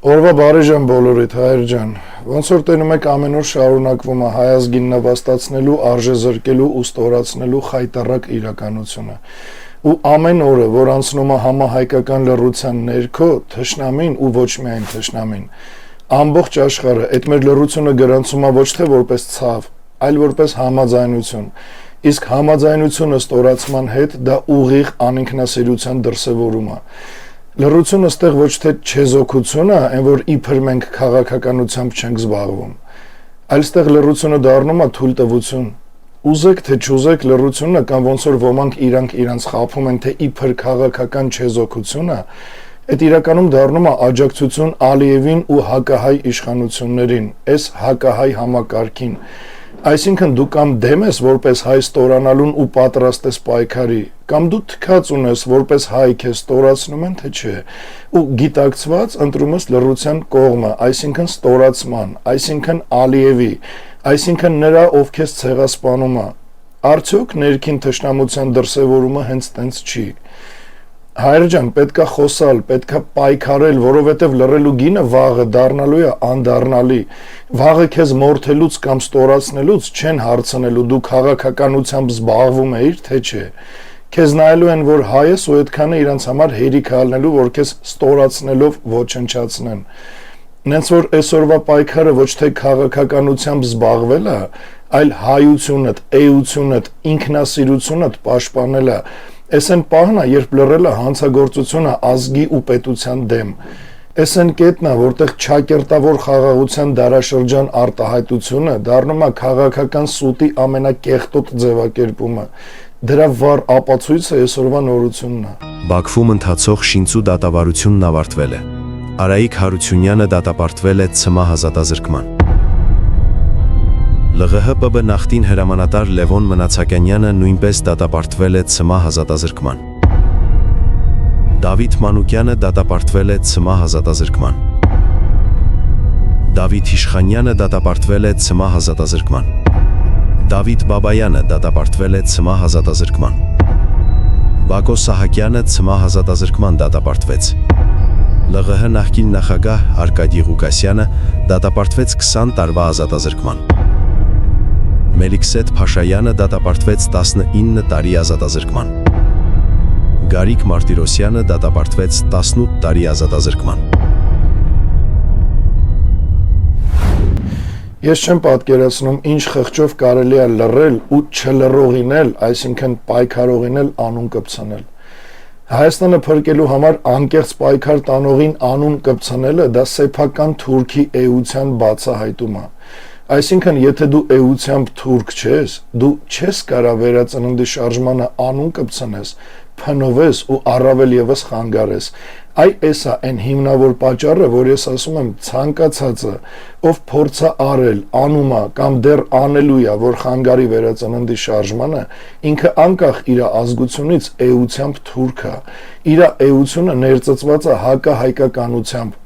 Օրվա բարի ժամ բոլորիդ, հայր ջան, ոնց որ տենում եք ամեն օր շարունակվում է հայ ազգին նվաստացնելու, արժեզրկելու ու ստորացնելու խայտառակ իրականությունը։ Ու ամեն օրը, որ անցնում է համահայկական լռության ներքո, թշնամին ու ոչ միայն թշնամին, ամբողջ աշխարհը այդ մեր լռությունը գրանցում է ոչ թե որպես ցավ, այլ որպես համաձայնություն։ Իսկ համաձայնությունը ստորացման հետ դա ուղիղ անինքնասիրության դրսևորում է։ Լռությունը ստեղ ոչ թե չեզոքություն է, այն որ իբր մենք քաղաքականությամբ չենք զբաղվում, այլ ստեղ լռությունը դառնում է թույլտվություն։ Ուզեք թե չուզեք լռությունը կամ ոնց որ ոմանք իրանք խաբում են, թե իբր քաղաքական չեզոքություն է, այդ իրականում դառնում է աջակցություն Ալիևին ու հակահայ իշխանություններին, այս հակահայ համակարգին։ Այսինքն դու կամ դեմ ես որպես հայ ստորանալուն ու պատրաստ ես պայքարի, կամ դու թքած ունես որպես հայ քեզ ստորացնում են, թե չէ, ու գիտակցված ընտրում ես լռության կողմը, այսինքն ստորացման, այսինքն Ալիևի, այսինքն նրա, ով քեզ ցեղասպանում է։ Արդյոք ներքին թշնամության դրսևորումը հենց տենց չի։ Հայր ջան, պետքա խոսալ, պետքա պայքարել, որովհետև լռելու գինը վաղը դառնալու է անդառնալի։ Վաղը քեզ մորթելուց կամ ստորացնելուց չեն հարցնելու դու քաղաքականությամբ զբաղվում ես, թե չէ։ Քեզ նայելու են, որ հայ ես ու այդքանը իրանց համար հերիք ալնելու, որ քեզ ստորացնելով ոչնչացնեն։ Նենց որ այսօրվա պայքարը ոչ թե քաղաքականությամբ զբաղվել է, այլ հայությունդ, էությունդ, ինքնասիրությունդ պաշտպանել է։ Էս են պահն է, երբ լռելը հանցագործությունը ազգի ու պետության դեմ։ Էս են կետն է, որտեղ չակերտավոր խաղաղության դարաշրջան արտահայտությունը դառնում է քաղաքական սուտի ամենակեղտոտ ձևակերպումը։ Դրա վառ ապացույցը այսօրվա նորությունն է։ Բաքվում ընթացող շինծու դատավարությունն ավարտվել է։ Արայիկ Հարությունյանը դատապարտվել է ՑՄ ազատազրկման։ ԼՂՀ-ՊԲ նախկին հրամանատար Լևոն Մնացականյանը նույնպես դատապարտվել է ՑՄ ազատազրկման։ Դավիթ Մանուկյանը դատապարտվել է ՑՄ ազատազրկման։ Դավիթ Իշխանյանը դատապարտվել է ՑՄ ազատազրկման։ Դավիթ Բաբայանը դատապարտվել է ՑՄ ազատազրկման։ Բակո Սահակյանը ՑՄ ազատազրկման դատապարտվեց։ ԼՂՀ նախկին նախագահ Արկադի Ղուկասյանը դատապարտվեց 20 տարվա ազատազրկման։ Մելիքսեթ Փաշայանը դատապարտվեց 19 տարի ազատազրկման։ Գարիկ Մարտիրոսյանը դատապարտվեց 18 տարի ազատազրկման։ Ես չեմ պատկերացնում ինչ խղճով կարելի է լռել ու չլռողինել, այսինքն պայքարողինել անուն կպցնել։ Հայաստանը փրկելու համար անկեղծ պայքար տանողին անուն կպցնելը դա սեփական թուրքի էության բացահայտում է։ Այսինքն, եթե դու էությամբ թուրք չես, դու չես կարա վերածննդի շարժմանը անուն կպցնես, փնովես ու առավել եւս խանգարես։ Այս է այն հիմնավոր պատճառը, որ ես ասում եմ, ցանկացածը, ով փորձա արել, անում է կամ դեռ անելու է, որ խանգարի վերածննդի շարժմանը, ինքը անկախ իր ազգությունից էությամբ թուրք է։ Իր էությունը ներծծված է հակահայկականությամբ։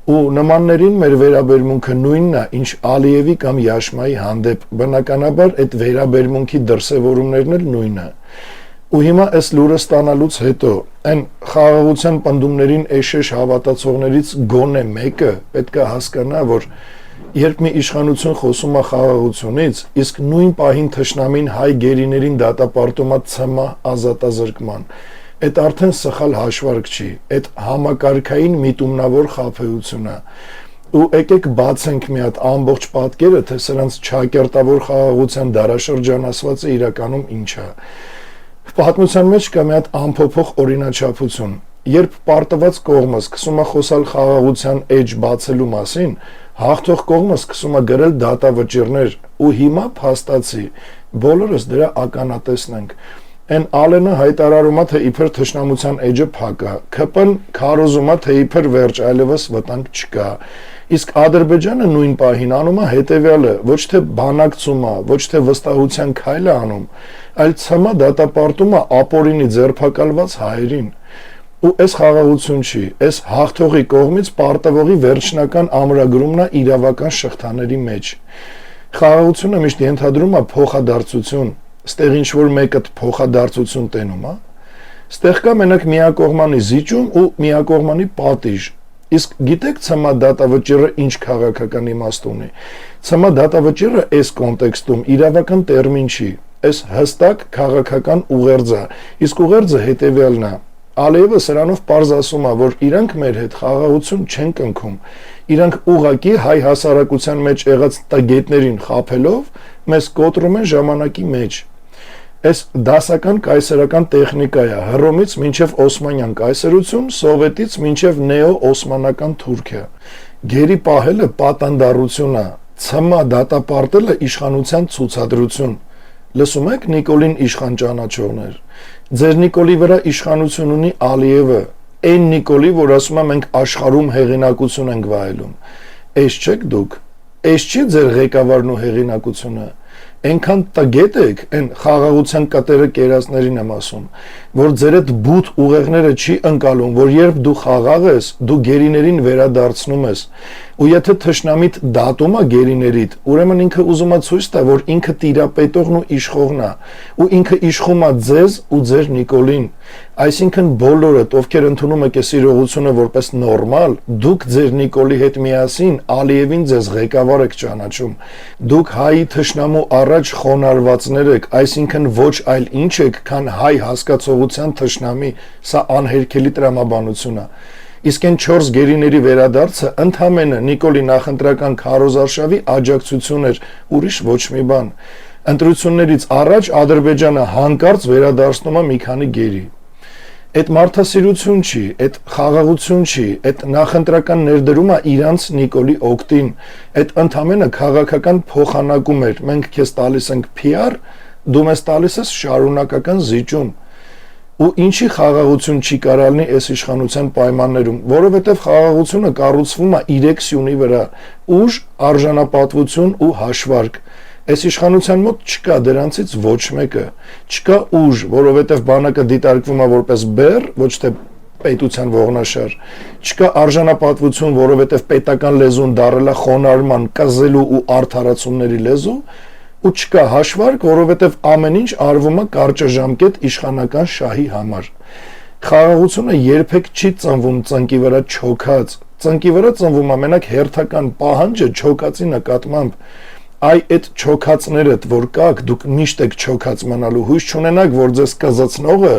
Ու նմաններին մեր վերաբերմունքը նույնն է, ինչ Ալիևի կամ Յաշմայի հանդեպ, բնականաբար այդ վերաբերմունքի դրսևորումներն էլ նույնը։ Ու հիմա այս լուրը ստանալուց հետո այն խաղաղության պնդումներին էշեշ հավատացողներից գոնե մեկը պետք է հասկանա, որ երբ մի իշխանություն խոսում է խաղաղությունից, իսկ նույն պահին թշնամին հայ գերիներին դատապարտում է ՑՄ ազատազրկման, այդ արդեն սխալ հաշվարկ չի, այդ համակարգային միտումնավոր խաբեություն է։ Ու եկեք բացենք մի հատ ամբողջ պատկերը, թե սրանց չակերտավոր խաղաղության դարաշրջան ասվածը իրականում ինչ է։ Պատմության մեջ կա մի հատ ամփոփող օրինաչափություն։ Երբ պարտված կողմը սկսում է խոսալ խաղաղության էջ բացելու մասին, հաղթող կողմը սկսում է գրել դատավճիռներ, ու հիմա փաստացի բոլորս դրա ականատեսն ենք։ Այն Ալենը հայտարարում է, թե իբր թշնամության էջը փակ է, ՔՊ-ն քարոզում է, թե իբր վերջ, այլևս վտանգ չկա։ Իսկ Ադրբեջանը նույն պահին անում է հետևյալը, ոչ թե բանակցում է, ոչ թե վստահության քայլ է անում, այլ ՑՄ դատապարտում է ապօրինի ձերբակալված հայերին։ Ու այս խաղաղություն չի, այս հաղթողի կողմից պարտվողի վերջնական ամրագրումն է իրավական շղթաների մեջ։ Խաղաղությունը միշտ ենթադրում է փոխադարձություն, ստեղ ինչ որ մեկը փոխադարձություն տենում է, ստեղ կա մենակ միակողմանի զիջում ու միակողմանի պատիժ, Իսկ գիտեք ՑՄ դատավճիռը ինչ քաղաքական իմաստ ունի։ ՑՄ դատավճիռը այս կոնտեքստում իրավական տերմին չի, այս հստակ քաղաքական ուղերձ է։ Իսկ ուղերձը հետևյալն է. Ալիևը սրանով պարզ ասում է, որ իրանք մեր հետ խաղաղություն չեն կնքում, իրանք ուղակի հայ հասարակության մեջ եղած տգետներին խաբելով մեզ կոտրում են ժամանակի մեջ։ Այս դասական կայսերական տեխնիկա է, Հռոմից մինչև Օսմանյան կայսրություն, Սովետից մինչև նեո-օսմանական Թուրքիա։ Գերի պահելը պատանդառություն է, ՑՄ դատապարտելը իշխանության ցուցադրություն։ Լսում եք Նիկոլին իշխան ճանաչողներ։ Ձեր Նիկոլի վրա իշխանություն ունի Ալիևը, այն Նիկոլի, որ ասում է մենք աշխարհում հեղինակություն ենք վայելում։ Էս չեք դուք։ Էս չի ձեր ղեկավարն ու հեղինակությունը։ Այնքան տգետ եք, այն խաղաղության կտերը կերածներին եմ ասում, որ ձեր այդ բութ ուղեղները չի ընկալում, որ երբ դու խաղաղ ես, դու գերիներին վերադարձնում ես, ու եթե թշնամիտ դատում է գերիներիդ, ուրեմն ինքը ուզում է ցույց տա, որ ինքը տիրապետողն ու իշխողն է, ու ինքը իշխում է ձեզ ու ձեր Նիկոլին, այսինքն բոլորդ, ովքեր ընդունում եք այս իրողությունը որպես նորմալ, դուք ձեր Նիկոլի հետ միասին Ալիևին ձեզ ղեկավար եք ճանաչում, դուք հայի թշնամու առաջ խոնարհվածներ եք, այսինքն ոչ այլ ինչ եք, քան հայ հասկացողության թշնամի, սա անհերքելի տրամաբանություն է։ Իսկ այն 4 գերիների վերադարձը ընդհանրապես Նիկոլի նախընտրական քարոզարշավի աջակցություն էր, ուրիշ ոչ մի բան։ Ընտրություններից առաջ Ադրբեջանը հանկարծ վերադարձնում է մի քանի գերի։ Այդ մարդասիրություն չի, այդ խաղաղություն չի, այդ նախընտրական ներդրումը իրանց Նիկոլի օգտին, այդ ընդհանրապես քաղաքական փոխանակում էր։ Մենք քեզ տալիս ենք PR, դու մեզ տալիս ես շարունակական զիջում։ Ու ինչի խաղաղություն չի կարալնի այս իշխանության պայմաններում, որովհետև խաղաղությունը կառուցվում է 3 սյունի վրա՝ ուժ, արժանապատվություն ու հաշվարկ։ Այս իշխանության մոտ չկա դրանցից ոչ մեկը, չկա ուժ, որովհետև բանակը դիտարկվում է որպես բեռ, ոչ թե պետության ողնաշար, չկա արժանապատվություն, որովհետև պետական լեզուն դարել է խոնարհման, կզելու ու արդարացումների լեզու, ու չկա հաշվարկ, որովհետև ամեն ինչ արվում է կարճաժամկետ իշխանական շահի համար։ Խաղաղությունը երբեք չի ծնվում ծնկի վրա չոքած, ծնկի վրա ծնվում է մենակ հերթական պահանջը չոքածի նկատմամբ։ Այ այդ չոքածներդ, որ կաք, դուք միշտ եք չոքած մնալու, հույս չունենաք, որ ձեզ կզծնողը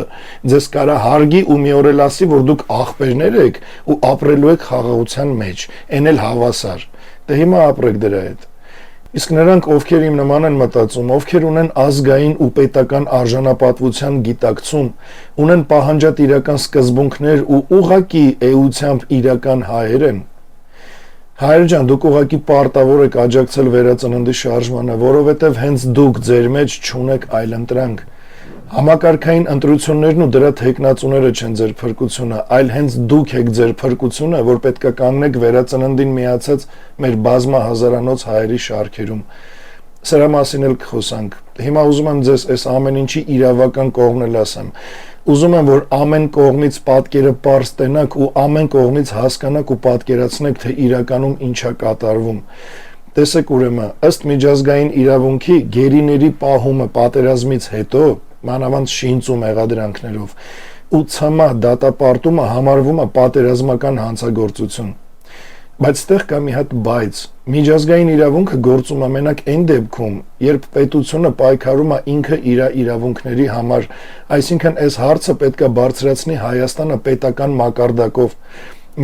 ձեզ կարա հարգի ու մի օր էլ ասի, որ դուք աղբերներ եք ու ապրելու եք խաղաղության մեջ, այն էլ հավասար։ Դե հիմա ապրեք դրա հետ։ Իսկ նրանք, ովքեր իմ նման են մտածում, ովքեր ունեն ազգային ու պետական արժանապատվության գիտակցում, ունեն պահանջատիրական սկզբունքներ ու ուղղակի էությամբ իրական հայեր են։ Հայեր ջան, դուք ուղղակի պարտավոր եք աջակցել վերածննդի շարժմանը, որովհետև հենց դուք ձեր մեջ չունեք այլընտրանք։ Համակարգային ընտրություններն ու դրա թեկնածուները չեն ձեր փրկությունը, այլ հենց դուք եք ձեր փրկությունը, որ պետք է կանգնեք վերածննդին միացած մեր բազմահազարանոց հայերի շարքերում։ Սրա մասին էլ կխոսանք։ Հիմա ուզում եմ ձեզ այս ամեն ինչի իրավական կողմն էլ ասեմ։ Ուզում եմ, որ ամեն կողմից պատկերը պարզ տենաք ու ամեն կողմից հասկանաք ու պատկերացնեք, թե իրականում ինչ է կատարվում։ Տեսեք ուրեմն, ըստ միջազգային իրավունքի գերիների պահումը պատերազմից հետո մանավանդ շինծու մեղադրանքներով ու ՑՄ դատապարտումը համարվում է պատերազմական հանցագործություն։ Բայց ստեղ կա մի հատ բայց։ Միջազգային իրավունքը գործում է մենակ այն դեպքում, երբ պետությունը պայքարում է ինքը իր իրավունքների համար, այսինքն այս հարցը պետք է բարձրացնի Հայաստանը պետական մակարդակով։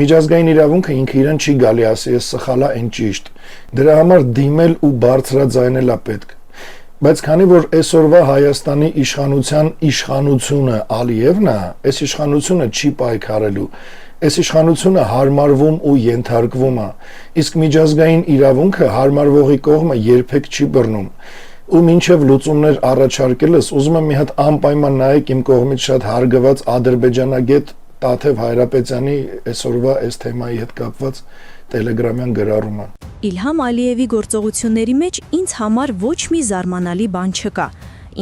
Միջազգային իրավունքը ինքը իրեն չի գալի ասի, ես սխալ եմ, այն ճիշտ։ Դրա համար դիմել ու բարձրաձայնել է պետք։ Բայց քանի որ այսօրվա Հայաստանի իշխանության իշխանությունը Ալիևն է, այս իշխանությունը չի պայքարելու, այս իշխանությունը հարմարվում ու ենթարկվում է, իսկ միջազգային իրավունքը հարմարվողի կողմը երբեք չի բռնում։ Ու մինչև լուծումներ առաջարկելս ուզում եմ մի հատ անպայման նայեք իմ կողմից շատ հարգված ադրբեջանագետ Տաթև Հայրապետյանի այսօրվա այս թեմայի հետ կապված տելեգրամյան գրառումը։ Իլհամ Ալիևի գործողությունների մեջ ինձ համար ոչ մի զարմանալի բան չկա։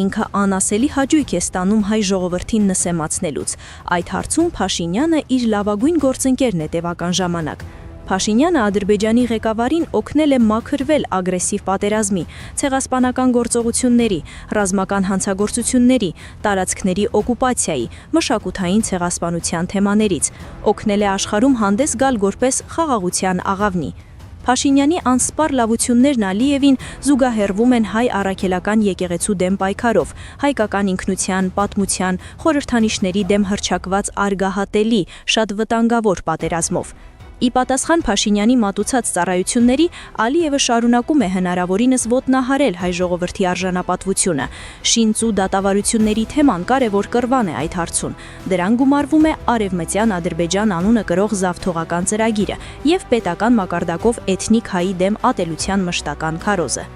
Ինքը անասելի հաճույք է ստանում հայ ժողովրդին նսեմացնելուց։ Այդ հարցում Փաշինյանը իր լավագույն գործընկերն է տևական ժամանակ։ Փաշինյանը Ադրբեջանի ղեկավարին օգնել է մաքրվել ագրեսիվ պատերազմի, ցեղասպանական գործողությունների, ռազմական հանցագործությունների, տարածքների օկուպացիայի, մշակութային ցեղասպանության թեմաներից, օգնել է աշխարհում հանդես գալ որպես խաղաղության աղավնի։ Փաշինյանի անսպառ լավություններն Ալիևին զուգահեռվում են հայ առաքելական եկեղեցու դեմ պայքարով, հայկական ինքնության, պատմության, խորհրդանիշների դեմ հռչակված արգահատելի, շատ վտանգավոր պատերազմով։ Ի պատասխան Փաշինյանի մատուցած ծառայությունների, Ալիևը շարունակում է հնարավորինս ոտնահարել հայ ժողովրդի արժանապատվությունը։ Շինծու դատավարությունների թեման կարևոր կռվան է այդ հարցում։ Դրան գումարվում է Արևմտյան Ադրբեջան անունը կրող զավթողական ծրագիրը և պետական մակարդակով էթնիկ հայի դեմ ատելության մշտական քարոզը։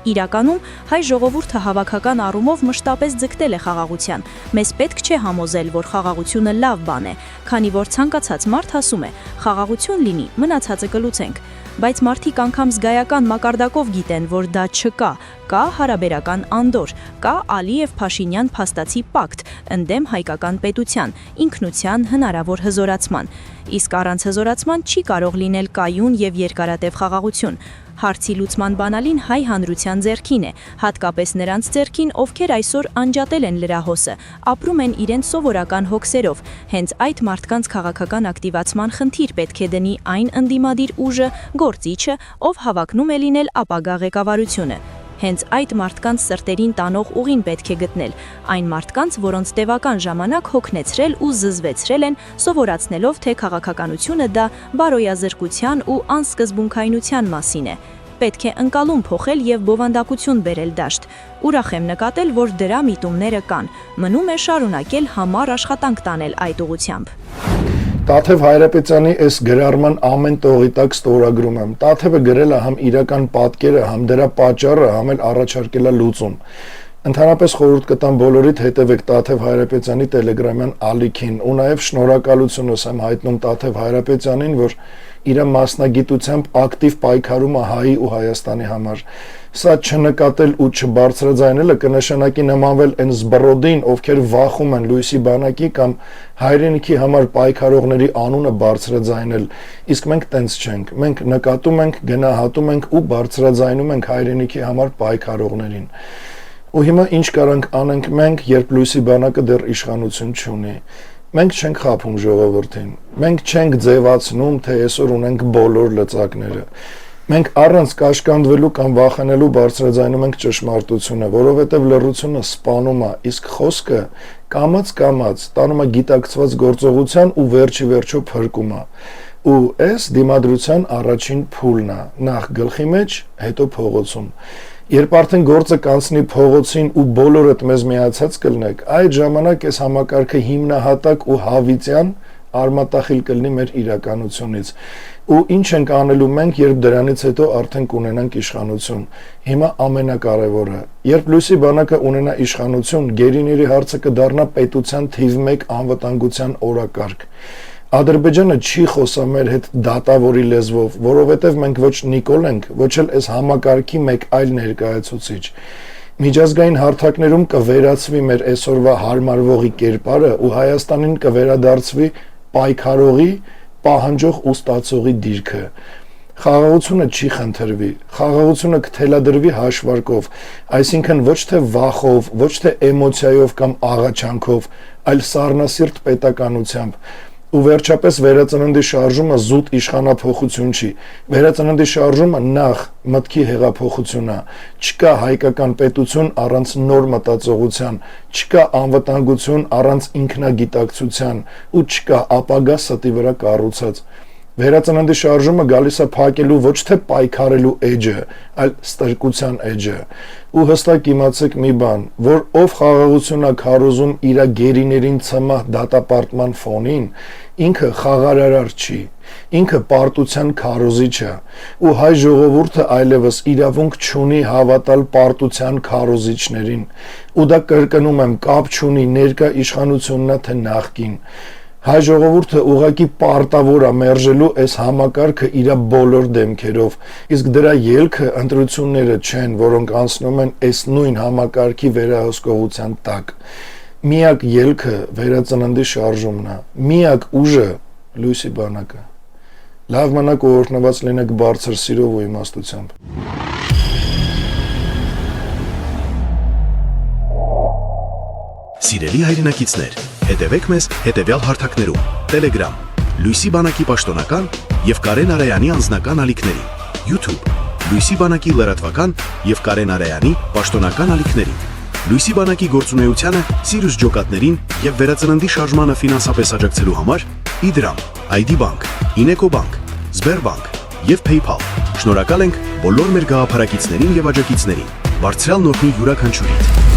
Իրականում հայ ժողովուրդը հավաքական առումով մշտապես ձգտել է խաղաղության։ Մեզ պետք չէ համոզել, որ խաղաղությունը լավ բան է, քանի որ ցանկացած մարդ ասում է՝ խաղաղություն լինի, մնացածը կլուծենք։ Բայց մարդիկ անգամ զգայական մակարդակով գիտեն, որ դա չկա, կա հարաբերական անդոր, կա Ալիև-Փաշինյան փաստացի պակտ, ընդդեմ հայկական պետության, ինքնության հնարավոր հզորացման։ Իսկ առանց հզորացման չի կարող լինել կայուն և երկարատև խաղաղություն։ Հարցի լուծման բանալին հայ հանրության ձեռքին է, հատկապես նրանց ձեռքին, ովքեր այսօր անջատել են լրահոսը, ապրում են իրենց սովորական հոգսերով։ Հենց այդ մարդկանց քաղաքական ակտիվացման խնդիր պետք է դնի այն ընդդիմադիր ուժը, գործիչը, ով հավակնում է լինել ապագա ղեկավարությունը։ Հենց այդ մարդկանց սրտերին տանող ուղին պետք է գտնել, այն մարդկանց, որոնց տևական ժամանակ հոգնեցրել ու զզվեցրել են, սովորացնելով, թե քաղաքականությունը դա բարոյազրկության ու անսկզբունքայնության մասին է։ Պետք է ընկալում փոխել և բովանդակություն բերել դաշտ։ Ուրախ եմ նկատել, որ դրա միտումները կան։ Մնում է շարունակել համառ աշխատանք տանել այդ ուղղությամբ։ Տաթև Հայրապետյանի այս գրառման ամեն տողի տակ ստորագրում եմ։ Տաթևը գրել է համ իրական պատկերը, համ դրա պատճառը, համ էլ առաջարկել է լուծում։ Ընդհանրապես խորհուրդ կտամ բոլորիդ հետևեք Տաթև Հայրապետյանի տելեգրամյան ալիքին ու նաև շնորհակալությունս եմ հայտնում Տաթև Հայրապետյանին, որ իր մասնագիտությամբ ակտիվ պայքարում է հայի ու Հայաստանի համար։ Սա չնկատել ու չբարձրաձայնելը կնշանակի նմանվել այն զբռոդին, ովքեր վախում են լույսի բանակի կամ հայրենիքի համար պայքարողների անունը բարձրաձայնել։ Իսկ մենք տենց չենք։ Մենք նկատում ենք, գնահատում ենք ու բարձրաձայնում ենք հայրենիքի համար պայքարողներին։ Ու հիմա ինչ կարանք անենք մենք, երբ լույսի բանակը դեռ իշխանություն չունի։ Մենք չենք խաբում ժողովրդին։ Մենք չենք ձևացնում, թե այսօր ունենք բոլոր լծակները։ Մենք առանց կաշկանդվելու կամ վախենալու բարձրաձայնում ենք ճշմարտությունը, որովհետև լռությունը սպանում է, իսկ խոսքը կամաց տանում է գիտակցված գործողության ու վերջի վերջո փրկում է։ Ու այս դիմադրության առաջին փուլն է, նախ գլխի մեջ, հետո փողոցում։ Երբ արդեն գործը կանցնի փողոցին ու բոլորդ մեզ միացած կլնեք, այդ ժամանակ այս համակարգը հիմնահատակ ու հավիտյան արմատախիլ կլինի մեր իրականությունից։ Ու ինչ ենք անելու մենք, երբ դրանից հետո արդեն կունենանք իշխանություն։ Հիմա ամենակարևորը, երբ լույսի բանակը ունենա իշխանություն, գերիների հարցը կդառնա պետության թիվ 1 անվտանգության օրակարգ։ Ադրբեջանը չի խոսա մեր հետ դատավորի լեզվով, որովհետև մենք ոչ Նիկոլ ենք, ոչ էլ այս համակարգի մեկ այլ ներկայացուցիչ։ Միջազգային հարթակներում կվերացվի մեր այսօրվա հարմարվողի կերպարը ու Հայաստանին կվերադարձվի պայքարողի, պահանջող ու ստացողի դիրքը։ Խաղաղությունը չի խնդրվի, խաղաղությունը կթելադրվի հաշվարկով, այսինքն ոչ թե վախով, ոչ թե էմոցիայով կամ աղաչանքով, այլ սառնասիրտ պետականությամբ։ Ու վերջապես վերածննդի շարժումը զուտ իշխանափոխություն չի։ Վերածննդի շարժումը նախ մտքի հեղափոխություն է։ Չկա հայկական պետություն առանց նոր մտածողության, չկա անվտանգություն առանց ինքնագիտակցության ու չկա ապագա ստի վրա կառուցած։ Վերածննդի շարժումը գալիս է փակելու ոչ թե պայքարելու էջը, այլ ստրկության էջը։ Ու հստակ իմացեք մի բան, որ ով խաղաղություն է քարոզում իր գերիներին ցմահ դատապարտման ֆոնին, ինքը խաղարարար չի, ինքը պարտության քարոզիչ է, ու հայ ժողովուրդը այլևս իրավունք չունի հավատալ պարտության քարոզիչներին, ու դա կրկնում եմ, կապ չունի ներկա իշխանությունն է թե նախկին։ Հայ ժողովուրդը ուղղակի պարտավոր է մերժելու այս համակարգը իր բոլոր դեմքերով, իսկ դրա ելքը ընտրությունները չեն, որոնք անցնում են այս նույն համակարգի վերահսկողության տակ։ Միակ ելքը վերածննդի շարժումն է, միակ ուժը լույսի բանակը։ Լավ մնաք ու օրհնված լինեք բարձր սիրով ու իմաստությամբ։ Սիրելի հայրենակիցներ, հետևեք մեզ հետևյալ հարթակներում. Telegram, Լույսի բանակի պաշտոնական եւ Կարեն Արայանի անձնական ալիքներին, YouTube, Լույսի բանակի լրատվական եւ Կարեն Արայանի պաշտոնական ալիքներին, Լույսի բանակի գործունեությանը, Սիրուս ջոկատներին եւ վերածննդի շարժմանը ֆինանսապես աջակցելու համար Իդրամ, ID Bank, Ineco Bank, Sberbank եւ PayPal։ Շնորհակալ ենք բոլոր մեր գաղափարակիցներին եւ աջակիցներին։ Բարձրալ նորմի յուրաքանչյուրիդ։